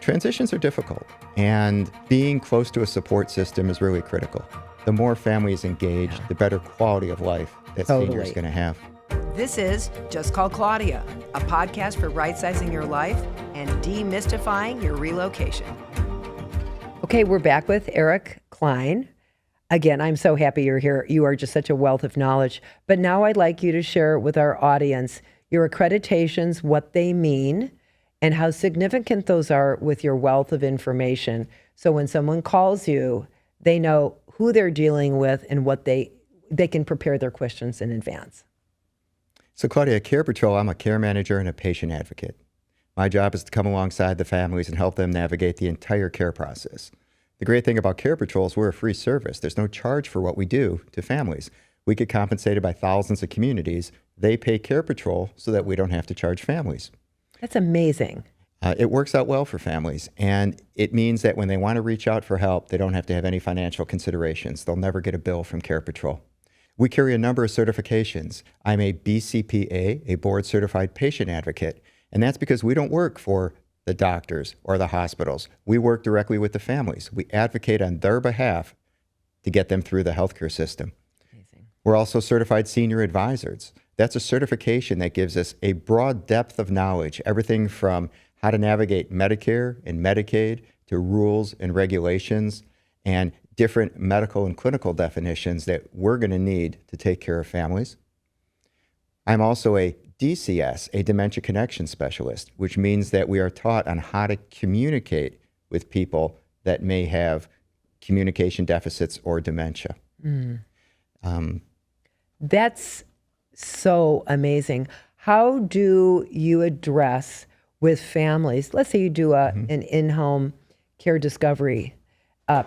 Transitions are difficult, and being close to a support system is really critical. The more families engaged, the better quality of life that senior is going to have. This is Just Call Claudia, a podcast for right-sizing your life and demystifying your relocation. Okay, we're back with Eric Klein. Again, I'm so happy you're here. You are just such a wealth of knowledge. But now I'd like you to share with our audience your accreditations, what they mean, and how significant those are with your wealth of information. So when someone calls you, they know who they're dealing with and what they can prepare their questions in advance. So Claudia, at CarePatrol, I'm a care manager and a patient advocate. My job is to come alongside the families and help them navigate the entire care process. The great thing about CarePatrol is we're a free service. There's no charge for what we do to families. We get compensated by thousands of communities. They pay CarePatrol so that we don't have to charge families. That's amazing. It works out well for families, and it means that when they want to reach out for help, they don't have to have any financial considerations. They'll never get a bill from CarePatrol. We carry a number of certifications. I'm a BCPA, a board-certified patient advocate, and that's because we don't work for the doctors or the hospitals. We work directly with the families. We advocate on their behalf to get them through the healthcare system. Amazing. We're also certified senior advisors. That's a certification that gives us a broad depth of knowledge, everything from how to navigate Medicare and Medicaid to rules and regulations and different medical and clinical definitions that we're going to need to take care of families. I'm also a DCS, a Dementia Connection Specialist, which means that we are taught on how to communicate with people that may have communication deficits or dementia. That's so amazing. How do you address with families, let's say you do an in-home care discovery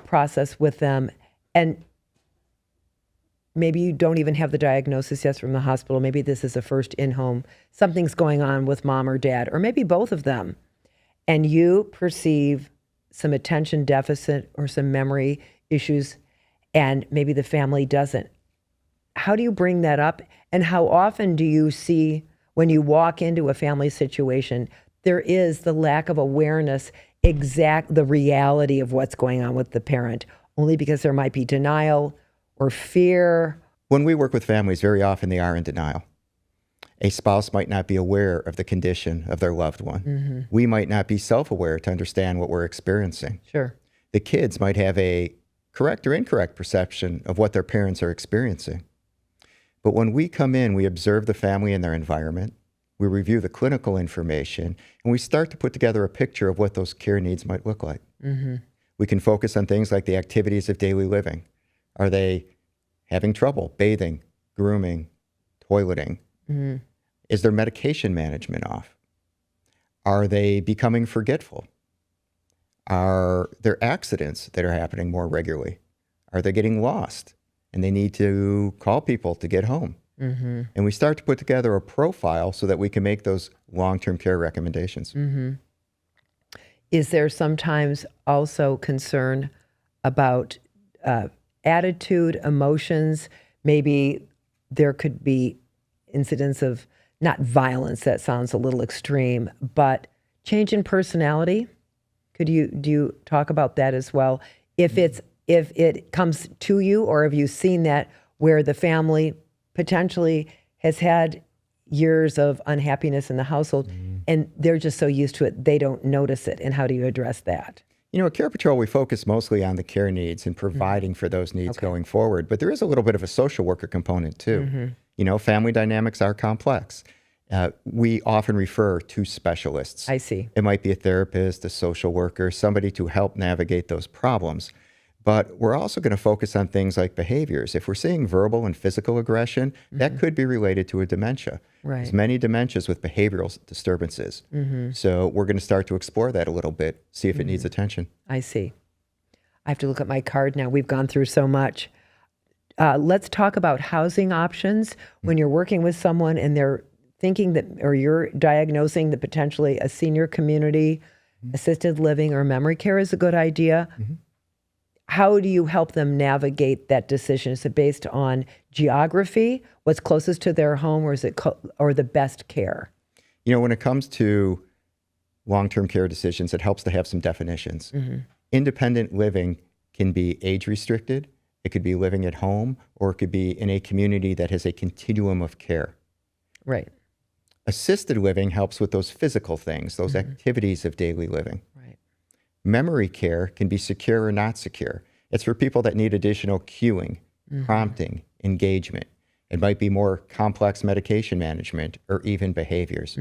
process with them, and maybe you don't even have the diagnosis yet from the hospital. Maybe this is a first in-home. Something's going on with mom or dad, or maybe both of them, and you perceive some attention deficit or some memory issues, and maybe the family doesn't. How do you bring that up? And how often do you see when you walk into a family situation, there is the lack of awareness, the reality of what's going on with the parent, only because there might be denial or fear? When we work with families, very often they are in denial. A spouse might not be aware of the condition of their loved one. We might not be self-aware to understand what we're experiencing. Sure. The kids might have a correct or incorrect perception of what their parents are experiencing. But when we come in, we observe the family and their environment, we review the clinical information, and we start to put together a picture of what those care needs might look like. We can focus on things like the activities of daily living. Are they having trouble bathing, grooming, toileting? Is their medication management off? Are they becoming forgetful? Are there accidents that are happening more regularly? Are they getting lost and they need to call people to get home? And we start to put together a profile so that we can make those long-term care recommendations. Is there sometimes also concern about attitude, emotions? Maybe there could be incidents of not violence, that sounds a little extreme, but change in personality. Do you talk about that as well? If it comes to you, or have you seen that where the family potentially has had years of unhappiness in the household and they're just so used to it, they don't notice it? And how do you address that? You know, at CarePatrol, we focus mostly on the care needs and providing for those needs going forward. But there is a little bit of a social worker component too. You know, family dynamics are complex. We often refer to specialists. I see. It might be a therapist, a social worker, somebody to help navigate those problems. But we're also going to focus on things like behaviors. If we're seeing verbal and physical aggression, that could be related to a dementia. There's many dementias with behavioral disturbances. So we're going to start to explore that a little bit, see if it needs attention. I see. I have to look at my card now. We've gone through so much. Let's talk about housing options. When you're working with someone and they're thinking that, or you're diagnosing that potentially a senior community, assisted living, or memory care is a good idea, how do you help them navigate that decision? Is it based on geography, what's closest to their home, or is it or the best care? You know, when it comes to long-term care decisions, it helps to have some definitions. Independent living can be age-restricted. It could be living at home, or it could be in a community that has a continuum of care. Right. Assisted living helps with those physical things, those activities of daily living. Right. Memory care can be secure or not secure. It's for people that need additional cueing, prompting, engagement. It might be more complex medication management or even behaviors.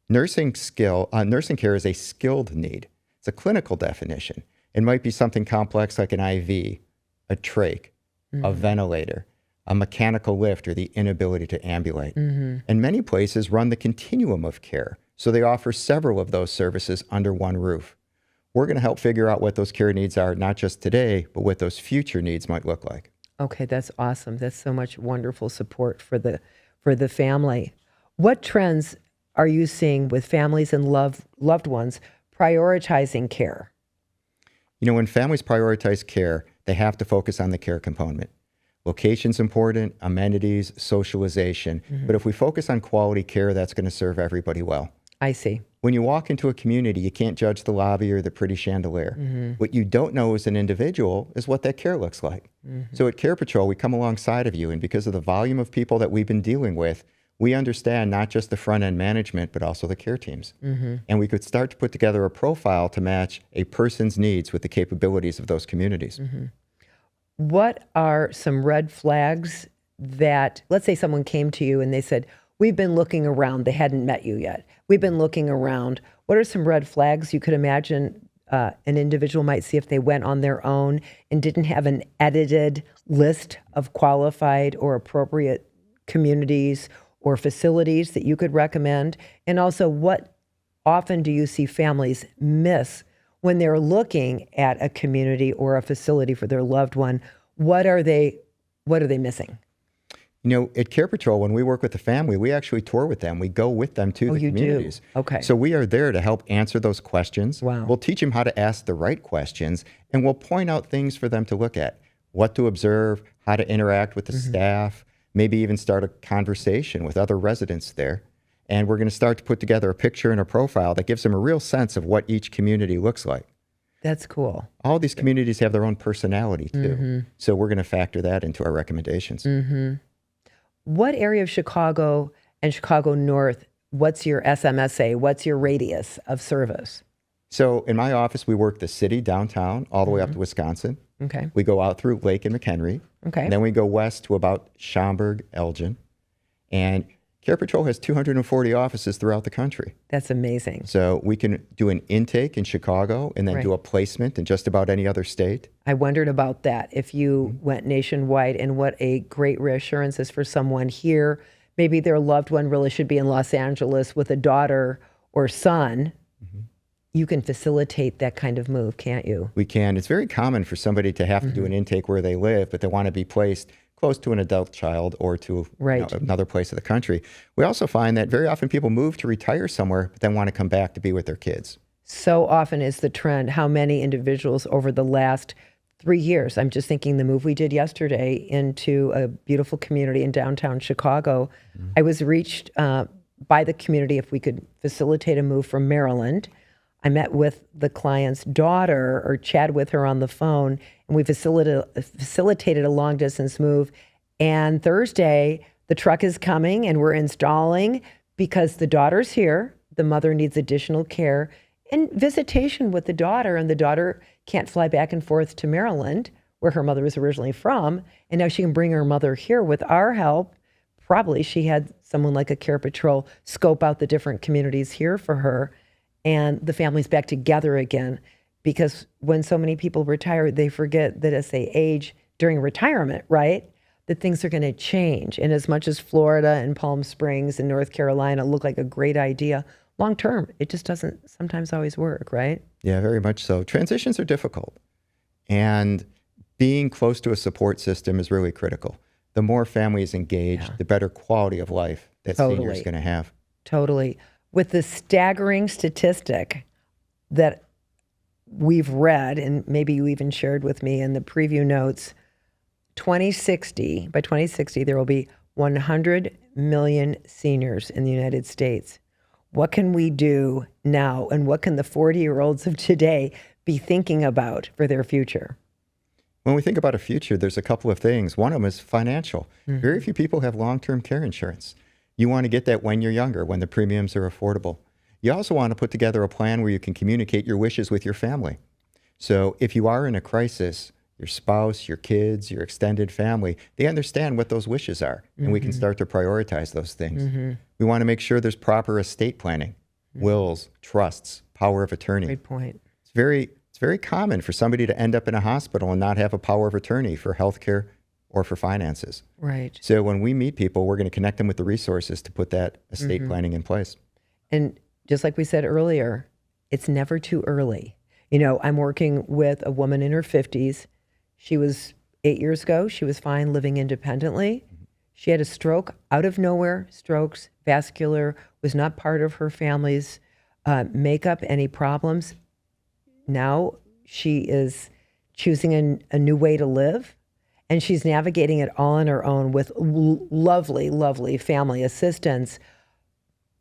Nursing care is a skilled need. It's a clinical definition. It might be something complex like an IV, a trach, a ventilator, a mechanical lift, or the inability to ambulate. And many places run the continuum of care. So they offer several of those services under one roof. We're going to help figure out what those care needs are, not just today, but what those future needs might look like. Okay, that's awesome. That's so much wonderful support for the family. What trends are you seeing with families and loved ones prioritizing care? You know, when families prioritize care, they have to focus on the care component. Location's important, amenities, socialization. But if we focus on quality care, that's going to serve everybody well. I see. When you walk into a community, you can't judge the lobby or the pretty chandelier. What you don't know as an individual is what that care looks like. So at CarePatrol, we come alongside of you, and because of the volume of people that we've been dealing with, we understand not just the front-end management, but also the care teams. And we could start to put together a profile to match a person's needs with the capabilities of those communities. What are some red flags that, let's say someone came to you and they said, we've been looking around, they hadn't met you yet. We've been looking around. What are some red flags you could imagine an individual might see if they went on their own and didn't have an edited list of qualified or appropriate communities or facilities that you could recommend? And also, what often do you see families miss when they're looking at a community or a facility for their loved one? What are they missing? You know, at CarePatrol, when we work with the family, we actually tour with them. We go with them to the communities. Do? Okay. So we are there to help answer those questions. Wow. We'll teach them how to ask the right questions, and we'll point out things for them to look at, what to observe, how to interact with the staff, maybe even start a conversation with other residents there. And we're going to start to put together a picture and a profile that gives them a real sense of what each community looks like. That's cool. All these communities have their own personality, too. So we're going to factor that into our recommendations. What area of Chicago and Chicago North, what's your SMSA? What's your radius of service? So in my office, we work the city downtown all the way up to Wisconsin. Okay. We go out through Lake and McHenry. Okay. And then we go west to about Schaumburg, Elgin. And CarePatrol has 240 offices throughout the country. That's amazing. So we can do an intake in Chicago and then do a placement in just about any other state. I wondered about that, if you went nationwide, and what a great reassurance is for someone here. Maybe their loved one really should be in Los Angeles with a daughter or son. You can facilitate that kind of move, can't you? We can. It's very common for somebody to have to do an intake where they live, but they want to be placed close to an adult child or to another place of the country. We also find that very often people move to retire somewhere, but then want to come back to be with their kids. So often is the trend. How many individuals over the last 3 years, I'm just thinking the move we did yesterday into a beautiful community in downtown Chicago, I was reached by the community if we could facilitate a move from Maryland. I met with the client's daughter, or chatted with her on the phone, and we facilitated a long distance move. And Thursday, the truck is coming and we're installing, because the daughter's here. The mother needs additional care and visitation with the daughter, and the daughter can't fly back and forth to Maryland, where her mother was originally from. And now she can bring her mother here with our help. Probably she had someone like a CarePatrol scope out the different communities here for her. And the family's back together again, because when so many people retire, they forget that as they age during retirement, right, that things are going to change. And as much as Florida and Palm Springs and North Carolina look like a great idea, long term, it just doesn't sometimes always work, right? Yeah, very much so. Transitions are difficult. And being close to a support system is really critical. The more families engaged, the better quality of life that senior is going to have. Totally. With the staggering statistic that we've read, and maybe you even shared with me in the preview notes, by 2060, there will be 100 million seniors in the United States. What can we do now? And what can the 40-year-olds of today be thinking about for their future? When we think about a future, there's a couple of things. One of them is financial. Very few people have long-term care insurance. You want to get that when you're younger, when the premiums are affordable. You also want to put together a plan where you can communicate your wishes with your family. So if you are in a crisis, your spouse, your kids, your extended family, they understand what those wishes are, and we can start to prioritize those things. We want to make sure there's proper estate planning, wills, trusts, power of attorney. Great point. It's very common for somebody to end up in a hospital and not have a power of attorney for healthcare or for finances. Right. So when we meet people, we're going to connect them with the resources to put that estate planning in place. And just like we said earlier, it's never too early. You know, I'm working with a woman in her 50s. She was 8 years ago. She was fine living independently. She had a stroke out of nowhere. Strokes, vascular, was not part of her family's makeup, any problems. Now she is choosing a new way to live, and she's navigating it all on her own with lovely, lovely family assistance.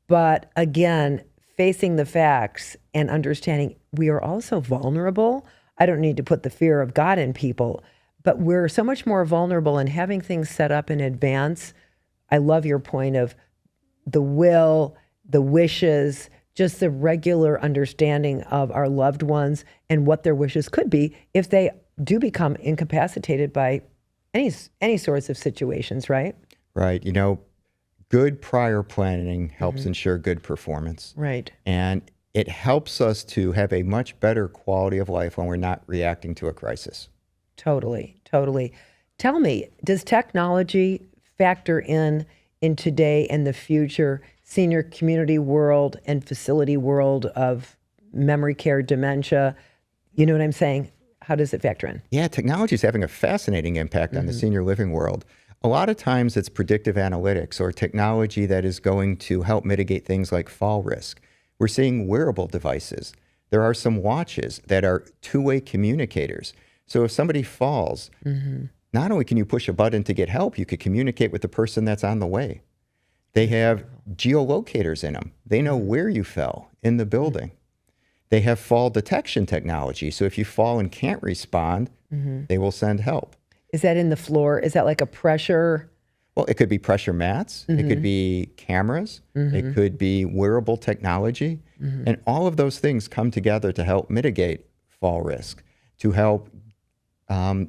But again, facing the facts and understanding we are also vulnerable. I don't need to put the fear of God in people, but we're so much more vulnerable, and having things set up in advance. I love your point of the will, the wishes, just the regular understanding of our loved ones and what their wishes could be if they do become incapacitated by any sorts of situations, right? Right. You know, good prior planning helps ensure good performance. Right. And it helps us to have a much better quality of life when we're not reacting to a crisis. Totally, totally. Tell me, does technology factor in today and the future senior community world and facility world of memory care, dementia? You know what I'm saying? How does it factor in? Yeah, technology is having a fascinating impact on the senior living world. A lot of times it's predictive analytics or technology that is going to help mitigate things like fall risk. We're seeing wearable devices. There are some watches that are two-way communicators. So if somebody falls, not only can you push a button to get help, you could communicate with the person that's on the way. They have geolocators in them. They know where you fell in the building. They have fall detection technology. So if you fall and can't respond, they will send help. Is that in the floor? Is that like a pressure? Well, it could be pressure mats. It could be cameras. It could be wearable technology. And all of those things come together to help mitigate fall risk, to help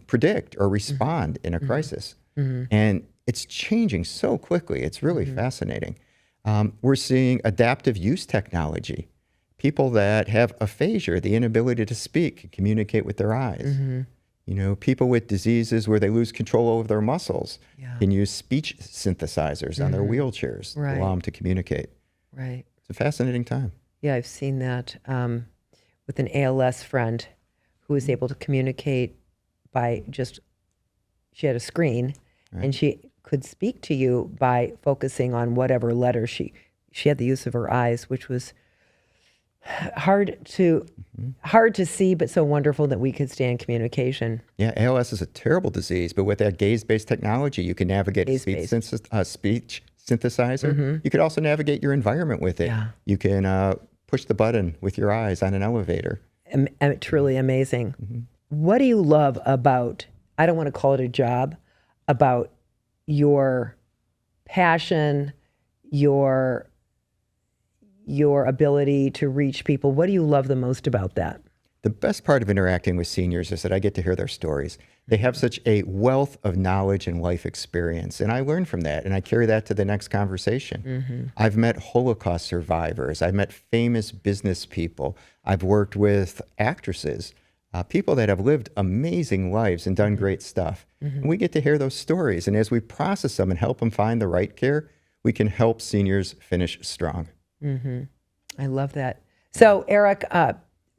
predict or respond in a crisis. And it's changing so quickly. It's really fascinating. We're seeing adaptive use technology. People that have aphasia, the inability to speak, can communicate with their eyes. You know, people with diseases where they lose control over their muscles can use speech synthesizers on their wheelchairs to allow them to communicate. Right. It's a fascinating time. Yeah, I've seen that with an ALS friend who was able to communicate by she had a screen and she could speak to you by focusing on whatever letter she had the use of her eyes, which was hard to see, but so wonderful that we could stay in communication. Yeah, ALS is a terrible disease, but with that gaze-based technology, you can navigate a speech synthesizer. You could also navigate your environment with it. Yeah. You can push the button with your eyes on an elevator. Truly amazing. What do you love about, I don't want to call it a job, about your passion, your ability to reach people? What do you love the most about that? The best part of interacting with seniors is that I get to hear their stories. They have such a wealth of knowledge and life experience, and I learn from that, and I carry that to the next conversation. I've met Holocaust survivors. I've met famous business people. I've worked with actresses, people that have lived amazing lives and done great stuff. And we get to hear those stories, and as we process them and help them find the right care, we can help seniors finish strong. I love that. So, Eric,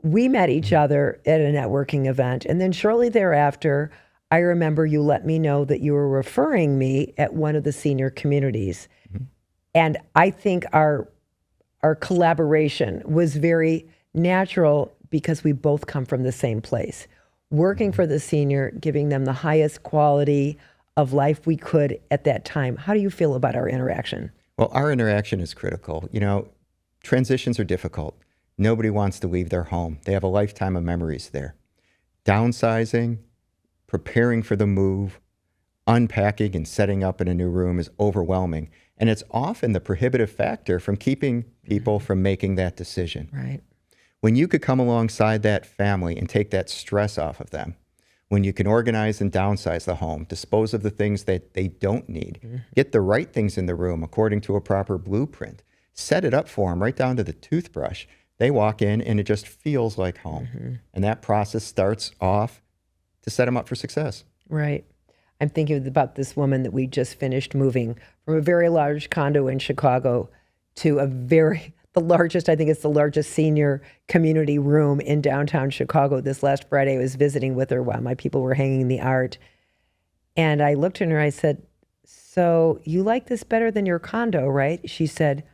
we met each other at a networking event, and then shortly thereafter, I remember you let me know that you were referring me at one of the senior communities. And I think our collaboration was very natural because we both come from the same place. Working for the senior, giving them the highest quality of life we could at that time. How do you feel about our interaction? Well, our interaction is critical. You know, transitions are difficult. Nobody wants to leave their home. They have a lifetime of memories there. Downsizing, preparing for the move, unpacking and setting up in a new room is overwhelming. And it's often the prohibitive factor from keeping people from making that decision. Right. When you could come alongside that family and take that stress off of them, when you can organize and downsize the home, dispose of the things that they don't need, get the right things in the room according to a proper blueprint, set it up for them right down to the toothbrush. They walk in and it just feels like home. And that process starts off to set them up for success. Right. I'm thinking about this woman that we just finished moving from a very large condo in Chicago to the largest, I think it's the largest senior community room in downtown Chicago. This last Friday, I was visiting with her while my people were hanging the art. And I looked at her, I said, so you like this better than your condo, right? She said,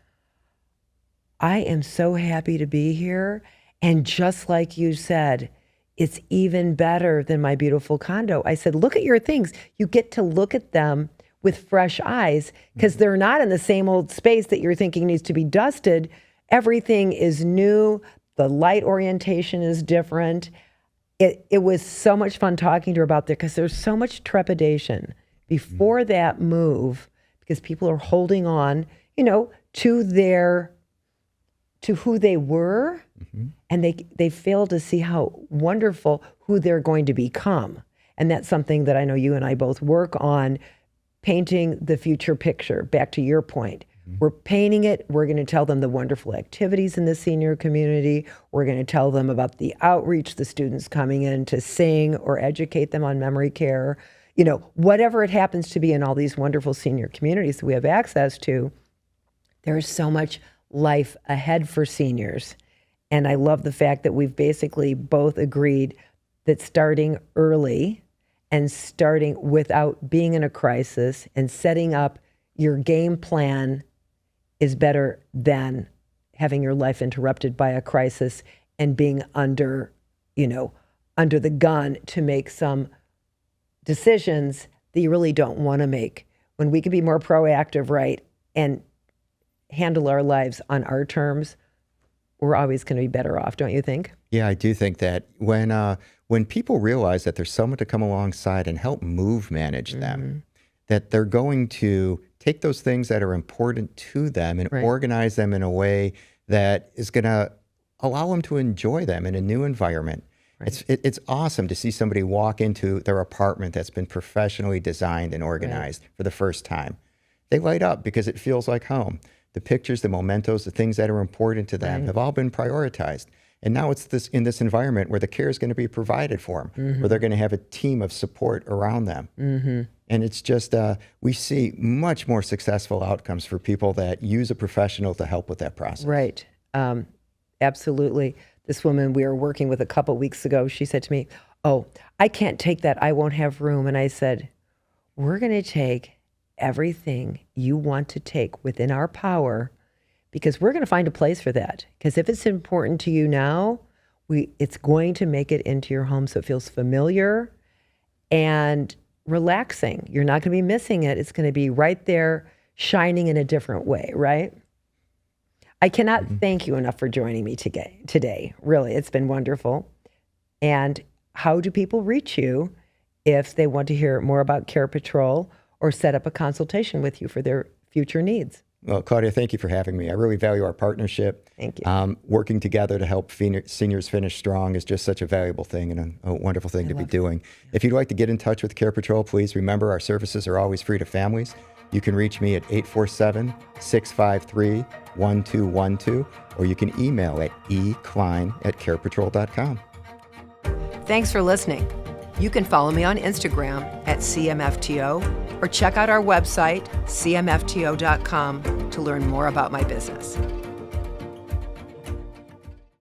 I am so happy to be here. And just like you said, it's even better than my beautiful condo. I said, look at your things. You get to look at them with fresh eyes because they're not in the same old space that you're thinking needs to be dusted. Everything is new. The light orientation is different. It was so much fun talking to her about that because there's so much trepidation before that move because people are holding on, to who they were, and they fail to see how wonderful who they're going to become. And that's something that I know you and I both work on, painting the future picture. Back to your point, we're painting it. We're going to tell them the wonderful activities in the senior community. We're going to tell them about the outreach, the students coming in to sing or educate them on memory care. Whatever it happens to be in all these wonderful senior communities that we have access to, there is so much life ahead for seniors. And I love the fact that we've basically both agreed that starting early and starting without being in a crisis and setting up your game plan is better than having your life interrupted by a crisis and being under the gun to make some decisions that you really don't want to make. When we can be more proactive, right, and handle our lives on our terms, we're always going to be better off, don't you think? Yeah, I do think that when people realize that there's someone to come alongside and help manage them, that they're going to take those things that are important to them and organize them in a way that is going to allow them to enjoy them in a new environment. Right. It's awesome to see somebody walk into their apartment that's been professionally designed and organized for the first time. They light up because it feels like home. The pictures, the mementos, the things that are important to them have all been prioritized. And now it's in this environment where the care is going to be provided for them, where they're going to have a team of support around them. And it's just, we see much more successful outcomes for people that use a professional to help with that process. Right. Absolutely. This woman we were working with a couple weeks ago, she said to me, oh, I can't take that. I won't have room. And I said, we're going to take everything you want to take within our power, because we're going to find a place for that. Because if it's important to you now, it's going to make it into your home so it feels familiar and relaxing. You're not going to be missing it. It's going to be right there, shining in a different way, right? I cannot thank you enough for joining me today. Really, it's been wonderful. And how do people reach you if they want to hear more about CarePatrol or set up a consultation with you for their future needs? Well, Claudia, thank you for having me. I really value our partnership. Thank you. Working together to help seniors finish strong is just such a valuable thing and a wonderful thing to be doing. If you'd like to get in touch with CarePatrol, please remember our services are always free to families. You can reach me at 847-653-1212, or you can email at eklein@carepatrol.com. Thanks for listening. You can follow me on Instagram at CMFTO or check out our website, cmfto.com, to learn more about my business.